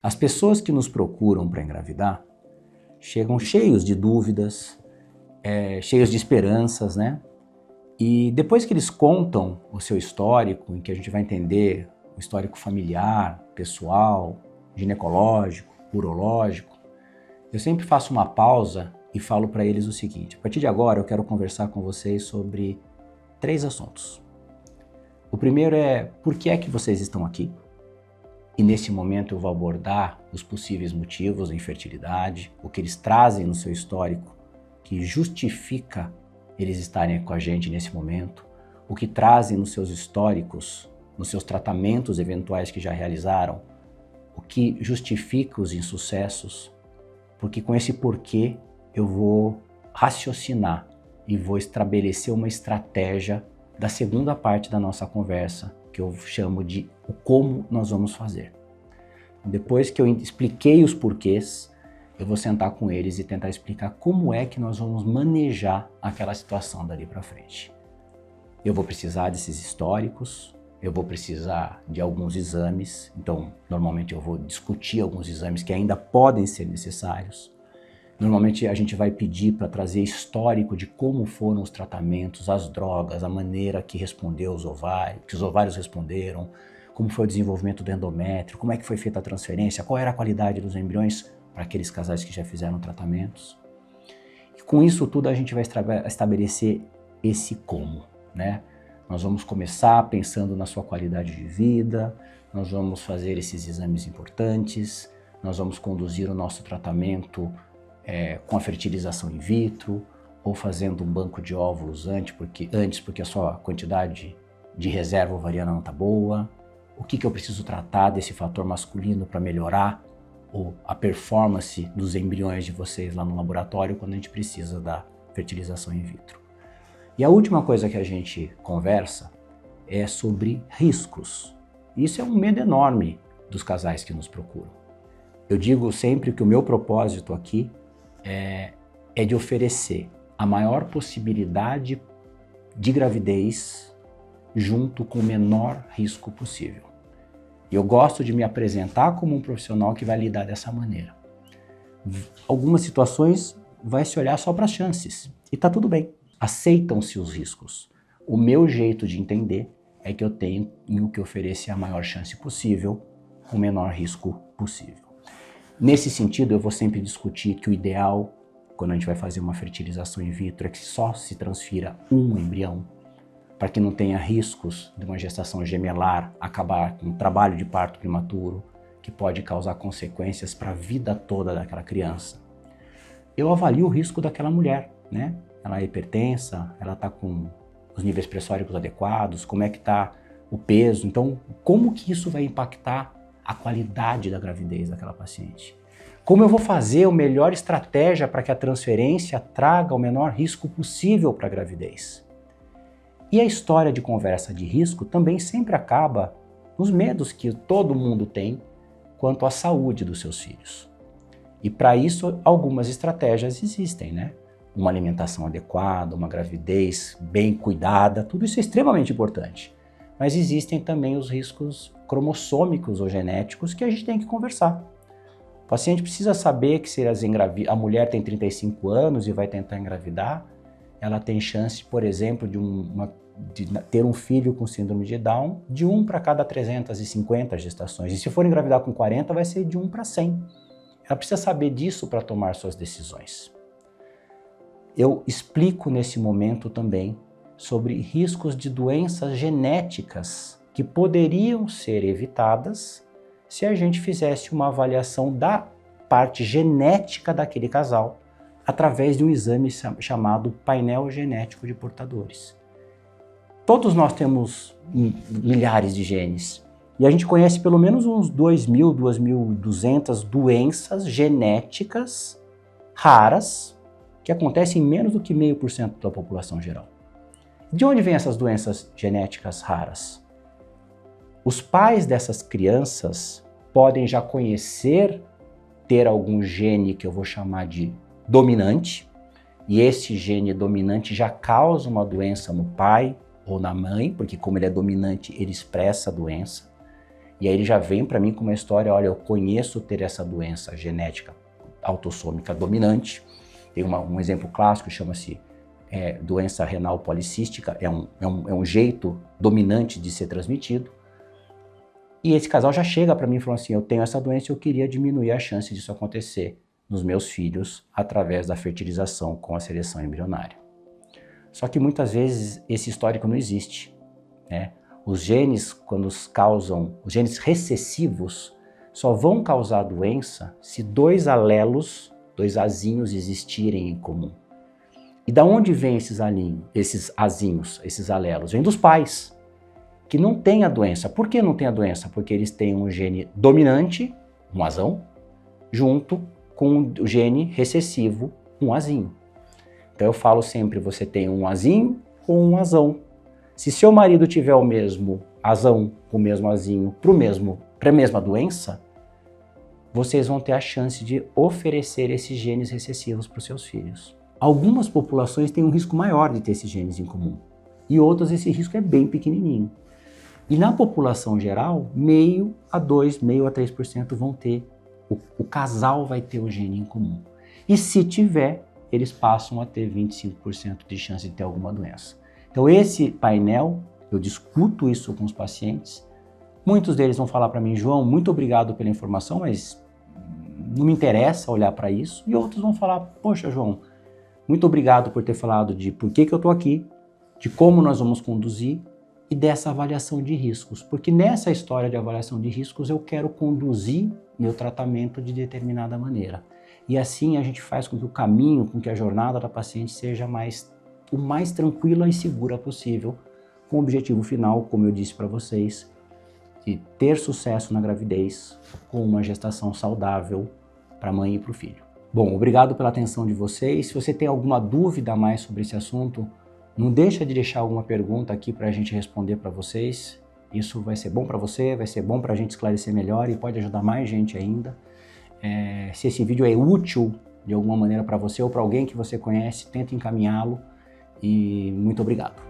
As pessoas que nos procuram para engravidar chegam cheios de dúvidas, cheios de esperanças, né? E depois que eles contam o seu histórico, em que a gente vai entender o histórico familiar, pessoal, ginecológico, urológico, eu sempre faço uma pausa e falo para eles o seguinte: a partir de agora eu quero conversar com vocês sobre 3 assuntos. O primeiro é por que é que vocês estão aqui? E nesse momento eu vou abordar os possíveis motivos da infertilidade, o que eles trazem no seu histórico que justifica eles estarem com a gente nesse momento, o que trazem nos seus históricos, nos seus tratamentos eventuais que já realizaram, o que justifica os insucessos, porque com esse porquê eu vou raciocinar e vou estabelecer uma estratégia da segunda parte da nossa conversa, que eu chamo de o como nós vamos fazer. Depois que eu expliquei os porquês, eu vou sentar com eles e tentar explicar como é que nós vamos manejar aquela situação dali para frente. Eu vou precisar desses históricos, eu vou precisar de alguns exames, então normalmente eu vou discutir alguns exames que ainda podem ser necessários. Normalmente a gente vai pedir para trazer histórico de como foram os tratamentos, as drogas, a maneira que respondeu os ovários, que os ovários responderam, como foi o desenvolvimento do endométrio, como é que foi feita a transferência, qual era a qualidade dos embriões para aqueles casais que já fizeram tratamentos. E com isso tudo a gente vai estabelecer esse como, né? Nós vamos começar pensando na sua qualidade de vida, nós vamos fazer esses exames importantes, nós vamos conduzir o nosso tratamento com a fertilização in vitro, ou fazendo um banco de óvulos antes, porque a sua quantidade de reserva ovariana não está boa, o que eu preciso tratar desse fator masculino para melhorar a performance dos embriões de vocês lá no laboratório quando a gente precisa da fertilização in vitro. E a última coisa que a gente conversa é sobre riscos. Isso é um medo enorme dos casais que nos procuram. Eu digo sempre que o meu propósito aqui é de oferecer a maior possibilidade de gravidez junto com o menor risco possível. E eu gosto de me apresentar como um profissional que vai lidar dessa maneira. Algumas situações vai se olhar só para as chances e tá tudo bem. Aceitam-se os riscos. O meu jeito de entender é que eu tenho que oferecer a maior chance possível, o menor risco possível. Nesse sentido, eu vou sempre discutir que o ideal, quando a gente vai fazer uma fertilização in vitro, é que só se transfira um embrião, para que não tenha riscos de uma gestação gemelar acabar com um trabalho de parto prematuro, que pode causar consequências para a vida toda daquela criança. Eu avalio o risco daquela mulher, né? Ela é hipertensa, ela está com os níveis pressóricos adequados, como é que está o peso, então como que isso vai impactar a qualidade da gravidez daquela paciente? Como eu vou fazer a melhor estratégia para que a transferência traga o menor risco possível para a gravidez? E a história de conversa de risco também sempre acaba nos medos que todo mundo tem quanto à saúde dos seus filhos. E para isso algumas estratégias existem, né? Uma alimentação adequada, uma gravidez bem cuidada, tudo isso é extremamente importante. Mas existem também os riscos cromossômicos ou genéticos que a gente tem que conversar. O paciente precisa saber que se a mulher tem 35 anos e vai tentar engravidar, ela tem chance, por exemplo, de ter um filho com síndrome de Down de 1 para cada 350 gestações. E se for engravidar com 40, vai ser de 1 para 100. Ela precisa saber disso para tomar suas decisões. Eu explico nesse momento também sobre riscos de doenças genéticas que poderiam ser evitadas se a gente fizesse uma avaliação da parte genética daquele casal através de um exame chamado painel genético de portadores. Todos nós temos milhares de genes e a gente conhece pelo menos uns 2.000, 2.200 doenças genéticas raras que acontecem em menos do que 0,5% da população geral. De onde vêm essas doenças genéticas raras? Os pais dessas crianças podem já ter algum gene que eu vou chamar de dominante, e esse gene dominante já causa uma doença no pai ou na mãe, porque como ele é dominante, ele expressa a doença. E aí ele já vem para mim com uma história, olha, eu conheço ter essa doença genética autossômica dominante. Tem um exemplo clássico, chama-se doença renal policística, é um jeito dominante de ser transmitido. E esse casal já chega para mim e falou assim, eu tenho essa doença e eu queria diminuir a chance disso acontecer nos meus filhos através da fertilização com a seleção embrionária. Só que muitas vezes esse histórico não existe, né? Os genes, os genes recessivos, só vão causar doença se dois alelos, dois azinhos existirem em comum. E da onde vêm esses azinhos, esses alelos? Vêm dos pais, que não têm a doença. Por que não têm a doença? Porque eles têm um gene dominante, um azão, junto com o gene recessivo, um azinho. Então eu falo sempre, você tem um azinho ou um azão. Se seu marido tiver o mesmo azão, o mesmo azinho, para a mesma doença, vocês vão ter a chance de oferecer esses genes recessivos para os seus filhos. Algumas populações têm um risco maior de ter esses genes em comum, e outras esse risco é bem pequenininho. E na população geral, meio a 3% vão ter, o casal vai ter o gene em comum. E se tiver, eles passam a ter 25% de chance de ter alguma doença. Então esse painel, eu discuto isso com os pacientes, muitos deles vão falar para mim, João, muito obrigado pela informação, mas não me interessa olhar para isso, e outros vão falar, poxa João, muito obrigado por ter falado de por que eu estou aqui, de como nós vamos conduzir e dessa avaliação de riscos, porque nessa história de avaliação de riscos eu quero conduzir meu tratamento de determinada maneira. E assim a gente faz com que o caminho, com que a jornada da paciente seja o mais tranquila e segura possível, com o objetivo final, como eu disse para vocês, de ter sucesso na gravidez com uma gestação saudável para a mãe e para o filho. Bom, obrigado pela atenção de vocês. Se você tem alguma dúvida a mais sobre esse assunto, não deixa de deixar alguma pergunta aqui para a gente responder para vocês. Isso vai ser bom para você, vai ser bom para a gente esclarecer melhor e pode ajudar mais gente ainda. Se esse vídeo é útil de alguma maneira para você ou para alguém que você conhece, tenta encaminhá-lo e muito obrigado.